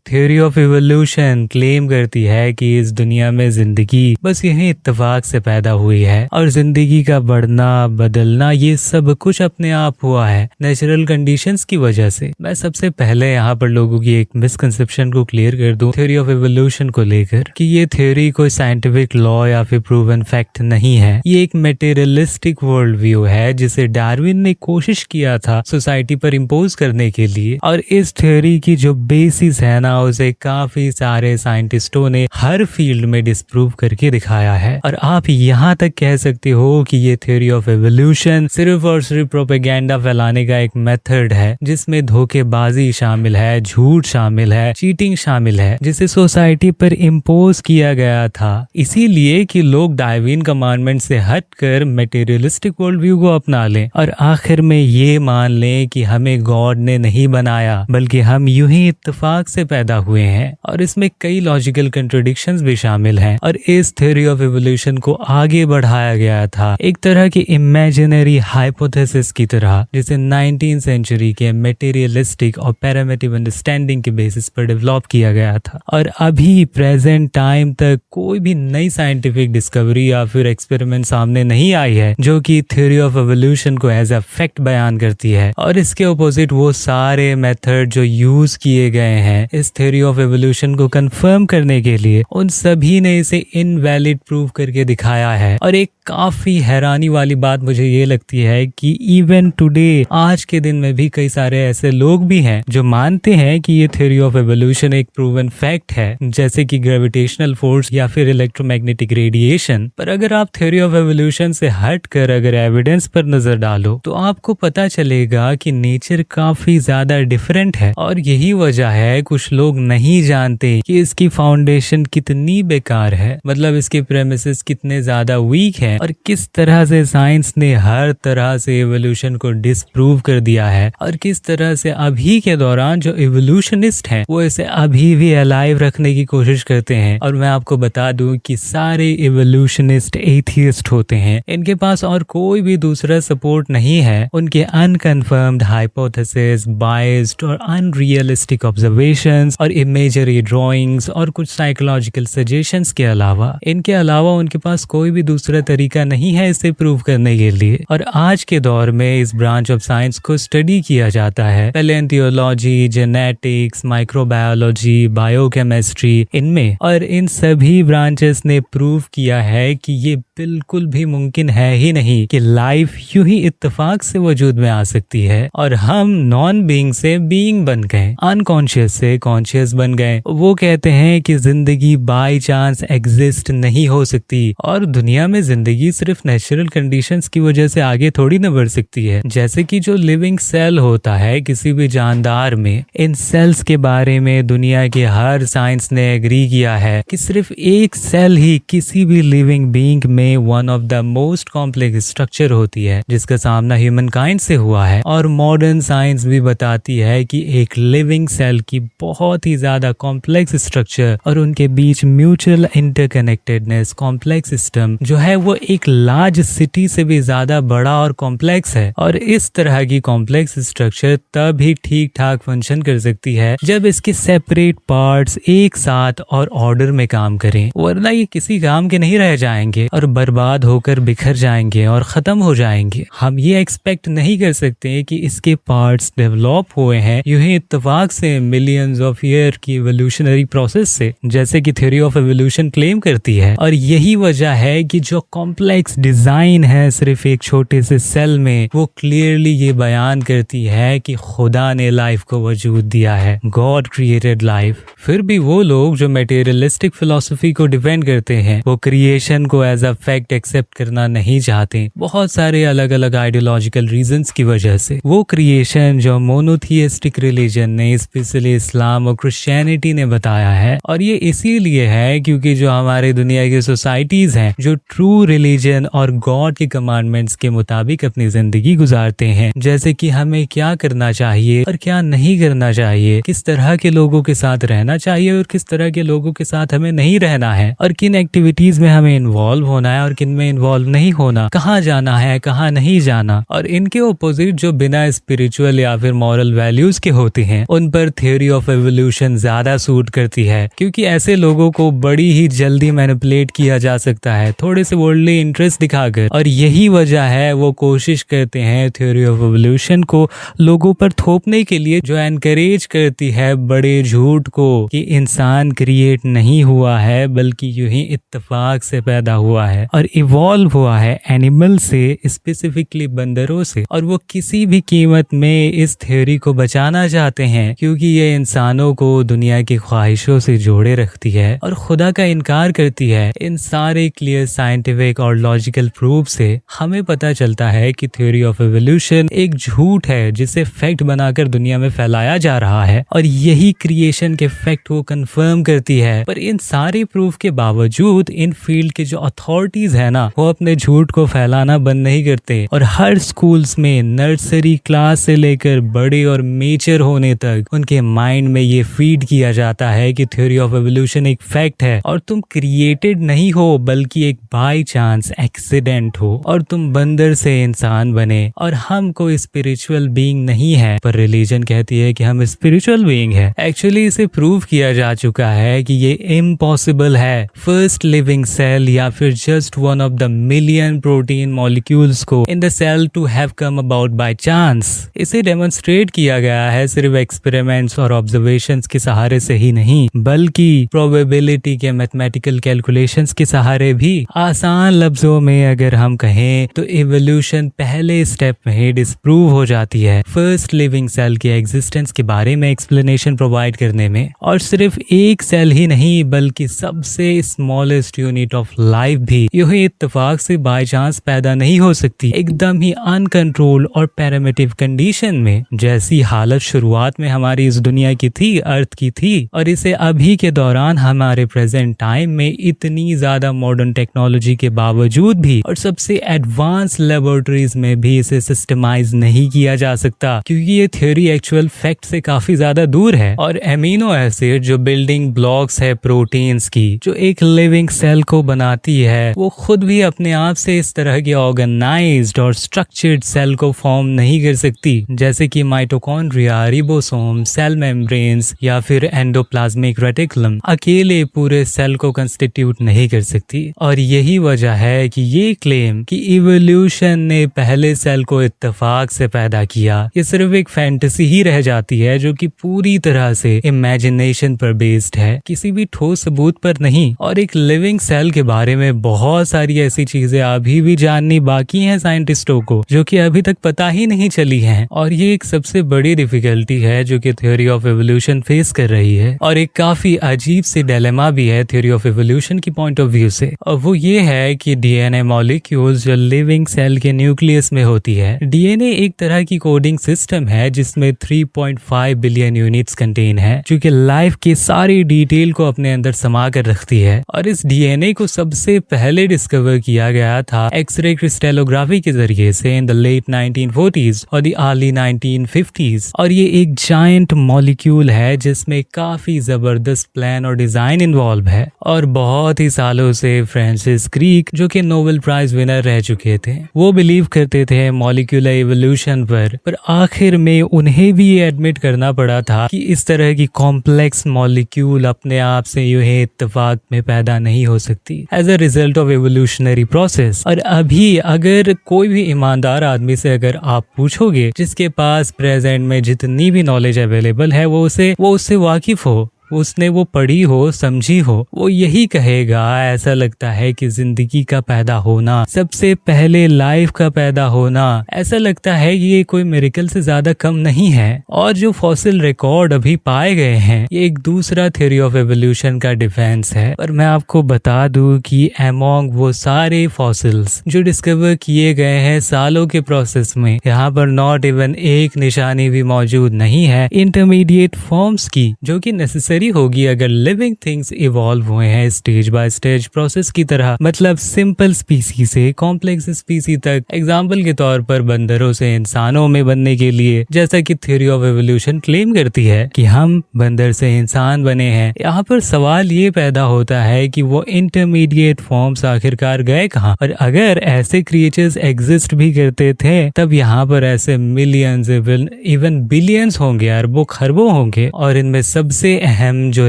Theory of evolution claim करती है कि इस दुनिया में जिंदगी बस यही इत्तेफाक से पैदा हुई है और जिंदगी का बढ़ना बदलना ये सब कुछ अपने आप हुआ है नेचुरल कंडीशंस की वजह से। मैं सबसे पहले यहाँ पर लोगों की एक मिसकंसेप्शन को क्लियर कर दूं थ्योरी ऑफ इवोल्यूशन को लेकर कि ये थ्योरी कोई साइंटिफिक लॉ या फिर प्रूवन फैक्ट नहीं है। ये एक मटेरियलिस्टिक वर्ल्ड व्यू है जिसे डार्विन ने कोशिश किया था सोसाइटी पर इम्पोज करने के लिए, और इस थ्योरी की जो बेसिस है ना उसे काफी सारे साइंटिस्टों ने हर फील्ड में डिस्प्रूव करके दिखाया है। और आप यहाँ तक कह सकते हो कि ये थ्योरी ऑफ एवोल्यूशन सिर्फ और सिर्फ प्रोपेगेंडा फैलाने का एक मेथड है जिसमें धोखेबाजी शामिल है, झूठ शामिल है, चीटिंग शामिल है, जिसे सोसाइटी पर इम्पोज किया गया था इसीलिए कि लोग डार्विन कमांडमेंट से हटकर मटेरियलिस्टिक वर्ल्ड व्यू को अपना लें और आखिर में ये मान लें कि हमें गॉड ने नहीं बनाया बल्कि हम यूं ही इत्तेफाक से पैदा हुए हैं। और इसमें कई लॉजिकल कंट्राडिक्शंस भी शामिल हैं और इस थ्योरी ऑफ इवोल्यूशन को आगे बढ़ाया गया था एक तरह की इमेजिनरी हाइपोथेसिस की तरह जिसे 19th सेंचुरी के मटेरियलिस्टिक और पैरामेटिव अंडरस्टैंडिंग के बेसिस पर डेवलप किया गया था। और अभी प्रेजेंट टाइम तक कोई भी नई साइंटिफिक डिस्कवरी या फिर एक्सपेरिमेंट सामने नहीं आई है जो कि थ्योरी ऑफ इवोल्यूशन को एज अ फैक्ट बयान करती है। और इसके ऑपोजिट वो सारे मेथड जो यूज किए गए हैं इस थ्योरी ऑफ एवोल्यूशन को कंफर्म करने के लिए उन सभी ने इसे इनवैलिड प्रूव करके दिखाया है। और एक काफी हैरानी वाली बात मुझे ये लगती है कि इवन टुडे आज के दिन में भी कई सारे ऐसे लोग भी हैं जो मानते हैं कि ये थ्योरी ऑफ एवोल्यूशन एक प्रूवन फैक्ट है जैसे कि ग्रेविटेशनल फोर्स या फिर इलेक्ट्रोमैग्नेटिक रेडिएशन। पर अगर आप थ्योरी ऑफ एवोल्यूशन से हटकर अगर एविडेंस पर नजर डालो तो आपको पता चलेगा कि नेचर काफी ज्यादा डिफरेंट है और यही वजह है कुछ लोग नहीं जानते कि इसकी फाउंडेशन कितनी बेकार है, मतलब इसके प्रेमिसेस कितने ज्यादा वीक है और किस तरह से साइंस ने हर तरह से इवोल्यूशन को डिसप्रूव कर दिया है और किस तरह से अभी के दौरान जो इवोल्यूशनिस्ट हैं वो इसे अभी भी अलाइव रखने की कोशिश करते हैं। और मैं आपको बता दूं कि सारे इवोल्यूशनिस्ट एथियस्ट होते हैं, इनके पास और कोई भी दूसरा सपोर्ट नहीं है। उनके अनकन्फर्म्ड हाइपोथेसिस, बायस्ड और अनरियलिस्टिक ऑब्जर्वेशंस और इमेजरी ड्राइंग्स और कुछ साइकोलॉजिकल सजेशंस के अलावा उनके पास कोई भी दूसरा तरीका नहीं है इसे प्रूव करने के लिए। और आज के दौर में इस ब्रांच ऑफ साइंस को स्टडी किया जाता है पैलियोंटोलॉजी, जेनेटिक्स, माइक्रोबायोलॉजी, बायोकेमिस्ट्री इनमें, और इन सभी ब्रांचेस ने प्रूव किया है कि ये बिल्कुल भी मुमकिन है ही नहीं कि लाइफ यूं ही इत्तेफाक से वजूद में आ सकती है और हम नॉन बीइंग से बीइंग बन गए, अनकॉन्शियस से कॉन्शियस बन गए। वो कहते हैं कि जिंदगी बाय चांस एग्जिस्ट नहीं हो सकती और दुनिया में जिंदगी सिर्फ नेचुरल कंडीशंस की वजह से आगे थोड़ी न बढ़ सकती है। जैसे कि जो लिविंग सेल होता है किसी भी जानदार में, इन सेल्स के बारे में दुनिया के हर साइंस ने एग्री किया है कि सिर्फ एक सेल ही किसी भी लिविंग बीइंग में one of the most complex structure होती है जिसका सामना ह्यूमन काइंड से हुआ है। और मॉडर्न साइंस भी बताती है कि एक लिविंग सेल की बहुत ही ज्यादा कॉम्प्लेक्स स्ट्रक्चर और उनके बीच म्यूचुअल इंटरकनेक्टेडनेस कॉम्प्लेक्स सिस्टम जो है वो एक लार्ज सिटी से भी ज्यादा बड़ा और कॉम्प्लेक्स है। और इस तरह की कॉम्प्लेक्स स्ट्रक्चर तब ही ठीक ठाक फंक्शन कर सकती है जब इसके सेपरेट पार्ट्स एक साथ और ऑर्डर में काम करें, वरना ये किसी काम के नहीं रह जाएंगे और बर्बाद होकर बिखर जाएंगे और खत्म हो जाएंगे। हम ये एक्सपेक्ट नहीं कर सकते कि इसके पार्ट्स डेवलप हुए हैं यूं ही इत्तेफाक से मिलियंस ऑफ ईयर की इवोल्यूशनरी प्रोसेस से, जैसे कि थ्योरी ऑफ इवोल्यूशन क्लेम करती है। और यही वजह है कि जो कॉम्प्लेक्स डिजाइन है सिर्फ एक छोटे से सेल में, वो क्लियरली ये बयान करती है कि खुदा ने लाइफ को वजूद दिया है, गॉड क्रिएटेड लाइफ। फिर भी वो लोग जो मटेरियलिस्टिक फिलॉसफी को डिफेंड करते हैं वो क्रिएशन को एज अ फैक्ट एक्सेप्ट करना नहीं चाहते, बहुत सारे अलग अलग आइडियोलॉजिकल रीजंस की वजह से। वो क्रिएशन जो मोनोथियस्टिक रिलीजन ने, स्पेशली इस्लाम और क्रिश्चियनिटी ने बताया है, और ये इसीलिए है क्योंकि जो हमारे दुनिया की सोसाइटीज हैं जो ट्रू रिलीजन और गॉड के कमांडमेंट्स के मुताबिक अपनी जिंदगी गुजारते हैं, जैसे कि हमें क्या करना चाहिए और क्या नहीं करना चाहिए, किस तरह के लोगों के साथ रहना चाहिए और किस तरह के लोगों के साथ हमें नहीं रहना है, और किन एक्टिविटीज में हमें इन्वॉल्व होना है और किन में इन्वॉल्व नहीं होना, कहाँ जाना है कहाँ नहीं जाना। और इनके ओपोजिट जो बिना स्पिरिचुअल या फिर मॉरल वैल्यूज के होते हैं उन पर थ्योरी ऑफ एवोल्यूशन ज्यादा सूट करती है, क्योंकि ऐसे लोगों को बड़ी ही जल्दी मैनिपुलेट किया जा सकता है थोड़े से वर्ल्डली इंटरेस्ट दिखाकर। और यही वजह है वो कोशिश करते हैं थ्योरी ऑफ एवोल्यूशन को लोगों पर थोपने के लिए, जो एनकरेज करती है बड़े झूठ को कि इंसान क्रिएट नहीं हुआ है बल्कि यूं ही इत्तेफाक से पैदा हुआ है और इवॉल्व हुआ है एनिमल से, स्पेसिफिकली बंदरों से। और वो किसी भी कीमत में इस थ्योरी को बचाना चाहते हैं क्योंकि ये इंसानों को दुनिया की ख्वाहिशों से जोड़े रखती है और खुदा का इनकार करती है। इन सारे क्लियर साइंटिफिक और लॉजिकल प्रूफ से हमें पता चलता है कि थ्योरी ऑफ एवोल्यूशन एक झूठ है जिसे फैक्ट बनाकर दुनिया में फैलाया जा रहा है और यही क्रिएशन के फैक्ट को कंफर्म करती है। पर इन सारे प्रूफ के बावजूद इन फील्ड के जो अथॉरिटीज है ना, वो अपने झूठ को फैलाना बंद नहीं करते और हर स्कूल्स में नर्सरी क्लास से लेकर बड़े और मेजर होने तक उनके माइंड में ये फीड किया जाता है कि थ्योरी ऑफ एवोल्यूशन एक फैक्ट है और तुम क्रिएटेड नहीं हो बल्कि एक बाय चांस एक्सीडेंट हो और तुम बंदर से इंसान बने और हम कोई स्पिरिचुअल बीइंग नहीं है। पर रिलीजन कहती है कि हम स्पिरिचुअल बीइंग है। एक्चुअली इसे प्रूव किया जा चुका है कि ये इम्पॉसिबल है। फर्स्ट लिविंग सेल या फिर just one of the million protein molecules को in the cell to have come about by chance. इसे डेमोन्स्ट्रेट किया गया है सिर्फ एक्सपेरिमेंट्स और ऑब्जर्वेशंस के सहारे से ही नहीं, बल्कि प्रोबेबिलिटी के मैथमेटिकल कैलकुलेशंस के सहारे भी। आसान लफ्जों में अगर हम कहें तो इवोल्यूशन पहले स्टेप में ही डिस्प्रूव हो जाती है फर्स्ट लिविंग सेल के एग्जिस्टेंस के बारे में एक्सप्लेनेशन प्रोवाइड करने में। और सिर्फ एक सेल ही नहीं बल्कि सबसे स्मॉलेस्ट यूनिट ऑफ लाइफ भी यूं ही इत्तेफाक से बाय चांस पैदा नहीं हो सकती, एकदम ही अनकंट्रोल और पैरामेटिव कंडीशन में, जैसी हालत शुरुआत में हमारी इस दुनिया की थी, अर्थ की थी। और इसे अभी के दौरान हमारे प्रेजेंट टाइम में इतनी ज्यादा मॉडर्न टेक्नोलॉजी के बावजूद भी और सबसे एडवांस लेबोरेटरीज में भी इसे सिस्टमाइज नहीं किया जा सकता, क्योंकि ये थ्योरी एक्चुअल फैक्ट से काफी ज्यादा दूर है। और एमिनो एसिड जो बिल्डिंग ब्लॉक्स है प्रोटीन्स की, जो एक लिविंग सेल को बनाती है, वो खुद भी अपने आप से इस तरह के ऑर्गेनाइज्ड और स्ट्रक्चर्ड सेल को फॉर्म नहीं कर सकती, जैसे कि माइटोकॉन्ड्रिया, रिबोसोम, सेल मेम्ब्रेन्स या फिर एंडोप्लाज्मिक रेटिकुलम अकेले पूरे सेल को कंस्टिट्यूट नहीं कर सकती। और यही वजह है कि ये क्लेम कि इवोल्यूशन ने पहले सेल को इत्तेफाक से पैदा किया, ये सिर्फ एक फैंटेसी ही रह जाती है जो कि पूरी तरह से इमेजिनेशन पर बेस्ड है, किसी भी ठोस सबूत पर नहीं। और एक लिविंग सेल के बारे में बहुत सारी ऐसी चीजें अभी भी जाननी बाकी हैं साइंटिस्टों को, जो कि अभी तक पता ही नहीं चली हैं। और ये एक सबसे बड़ी डिफिकल्टी है जो कि थ्योरी ऑफ एवोल्यूशन फेस कर रही है और एक काफी अजीब सी डिलेमा भी है थ्योरी ऑफ एवोल्यूशन की पॉइंट ऑफ व्यू से। और वो ये है कि डीएनए मॉलिक्यूल्स जो लिविंग सेल के न्यूक्लियस में होती है, डीएनए एक तरह की कोडिंग सिस्टम है जिसमें 3.5 बिलियन यूनिट्स कंटेन है, जो कि लाइफ की सारी डिटेल को अपने अंदर समा कर रखती है। और इस डीएनए को सबसे पहले डिस्कवर किया गया था एक्सरे क्रिस्टलोग्राफी के जरिए से इन द लेट 1940s और द अर्ली 1950s। और ये एक जायंट मॉलिक्यूल है जिसमें काफी जबरदस्त प्लान और डिजाइन इन्वॉल्व है। और बहुत ही सालों से फ्रांसिस क्रिक, जो कि नोबेल प्राइज विनर रह चुके थे, वो बिलीव करते थे मॉलिक्यूलर इवोल्यूशन पर आखिर में उन्हें भी ये एडमिट करना पड़ा था कि इस तरह की कॉम्प्लेक्स मॉलिक्यूल अपने आप से यूं ही इत्तेफाक में पैदा नहीं हो सकती as a result of evolutionary process. और अभी अगर कोई भी ईमानदार आदमी से अगर आप पूछोगे जिसके पास प्रेजेंट में जितनी भी नॉलेज अवेलेबल है वो उससे वाकिफ हो, उसने वो पढ़ी हो, समझी हो, वो यही कहेगा ऐसा लगता है कि जिंदगी का पैदा होना, सबसे पहले लाइफ का पैदा होना, ऐसा लगता है कि ये कोई मिरेकल से ज्यादा कम नहीं है। और जो फॉसिल रिकॉर्ड अभी पाए गए हैं ये एक दूसरा थ्योरी ऑफ एवोल्यूशन का डिफेंस है। पर मैं आपको बता दूं कि अमॉन्ग वो सारे फॉसिल्स जो डिस्कवर किए गए हैं सालों के प्रोसेस में, यहाँ पर नॉट इवन एक निशानी भी मौजूद नहीं है इंटरमीडिएट फॉर्म्स की, जो कि नेसेसरी करी होगी अगर लिविंग थिंग्स इवॉल्व हुए हैं स्टेज बाय स्टेज प्रोसेस की तरह, मतलब सिंपल स्पीसी से कॉम्प्लेक्स स्पीसी तक। एग्जाम्पल के तौर पर बंदरों से इंसानों में बनने के लिए, जैसा कि थ्योरी ऑफ एवोल्यूशन क्लेम करती है कि हम बंदर से इंसान बने हैं। यहाँ पर सवाल ये पैदा होता है कि वो इंटरमीडिएट फॉर्म्स आखिरकार गए कहाँ, और अगर ऐसे क्रिएचर्स एग्जिस्ट भी करते थे तब यहाँ पर ऐसे मिलियंस इवन बिलियंस होंगे, अरबों खरबों होंगे। और इनमें सबसे अहम जो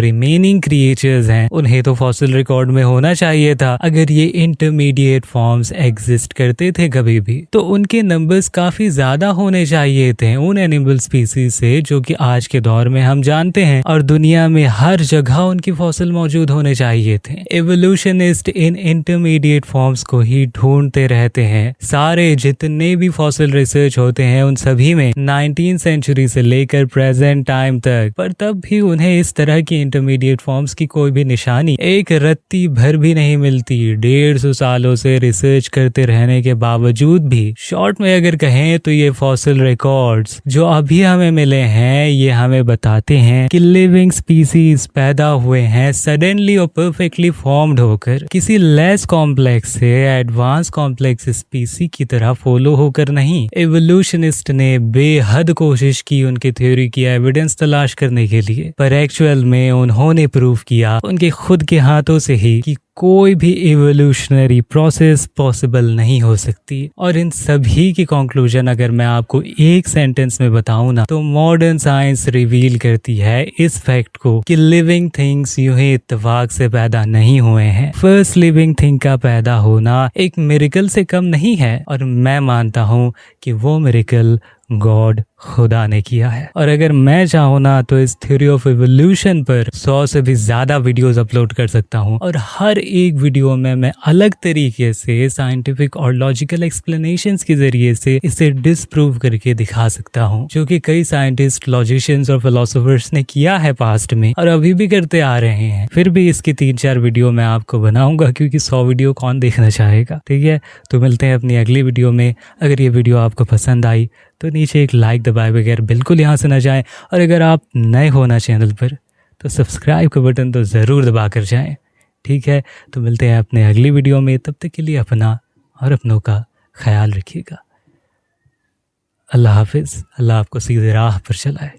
रिमेनिंग क्रिएचर्स हैं उन्हें तो फॉसिल रिकॉर्ड में होना चाहिए था। अगर ये इंटरमीडिएट फॉर्म्स एग्जिस्ट करते थे कभी भी तो उनके नंबर्स काफी ज्यादा होने चाहिए थे उन एनिमल स्पीसीज से जो कि आज के दौर में हम जानते हैं, और दुनिया में हर जगह उनकी फॉसिल मौजूद होने चाहिए थे। एवोल्यूशनिस्ट इन इंटरमीडिएट फॉर्म्स को ही ढूंढते रहते हैं। सारे जितने भी फॉसिल रिसर्च होते हैं उन सभी में 19वीं सेंचुरी से लेकर प्रेजेंट टाइम तक, पर तब भी उन्हें इस तरह की इंटरमीडिएट फॉर्म्स की कोई भी निशानी, एक रत्ती भर भी नहीं मिलती। 150 सालों से रिसर्च करते रहने के बावजूद भी। शॉर्ट में अगर कहें तो ये फॉसिल रिकॉर्ड्स जो अभी हमें मिले हैं ये हमें बताते हैं कि लिविंग स्पीसीज पैदा हुए हैं सडनली और परफेक्टली फॉर्म्ड होकर, किसी लेस कॉम्प्लेक्स से एडवांस कॉम्प्लेक्स स्पीसी की तरह फॉलो होकर नहीं। एवोल्यूशनिस्ट ने बेहद कोशिश की उनकी थ्योरी की एविडेंस तलाश करने के लिए, पर एक्चुअल में उन्होंने प्रूव किया उनके खुद के हाथों से ही कि कोई भी इवोल्यूशनरी प्रोसेस पॉसिबल नहीं हो सकती। और इन सभी की कंक्लूजन अगर मैं आपको एक सेंटेंस में बताऊं ना तो मॉडर्न साइंस रिवील करती है इस फैक्ट को कि लिविंग थिंग्स यूं ही इत्तेफाक से पैदा नहीं हुए हैं। फर्स्ट लिविंग थिंग का पैदा होना एक मिरेकल से कम नहीं है, और मैं मानता हूं कि वो मिरेकल गॉड खुदा ने किया है। और अगर मैं चाहूँ ना तो इस थ्योरी ऑफ एवोल्यूशन पर 100 से भी ज्यादा वीडियोस अपलोड कर सकता हूँ, और हर एक वीडियो में मैं अलग तरीके से साइंटिफिक और लॉजिकल एक्सप्लेनेशंस के जरिए से इसे डिसप्रूव करके दिखा सकता हूँ, जो कि कई साइंटिस्ट, लॉजिशियंस और फिलोसोफर्स ने किया है पास्ट में और अभी भी करते आ रहे हैं। फिर भी इसकी 3-4 वीडियो मैं आपको बनाऊंगा क्योंकि 100 वीडियो कौन देखना चाहेगा। ठीक है, तो मिलते हैं अपनी अगली वीडियो में। अगर ये वीडियो आपको पसंद आई तो नीचे एक लाइक दबाए बगैर बिल्कुल यहाँ से ना जाएं, और अगर आप नए हो ना चैनल पर तो सब्सक्राइब का बटन तो ज़रूर दबा कर जाएं। ठीक है, तो मिलते हैं अपने अगली वीडियो में। तब तक के लिए अपना और अपनों का ख्याल रखिएगा। अल्लाह हाफिज़। अल्लाह आपको सीधे राह पर चलाए।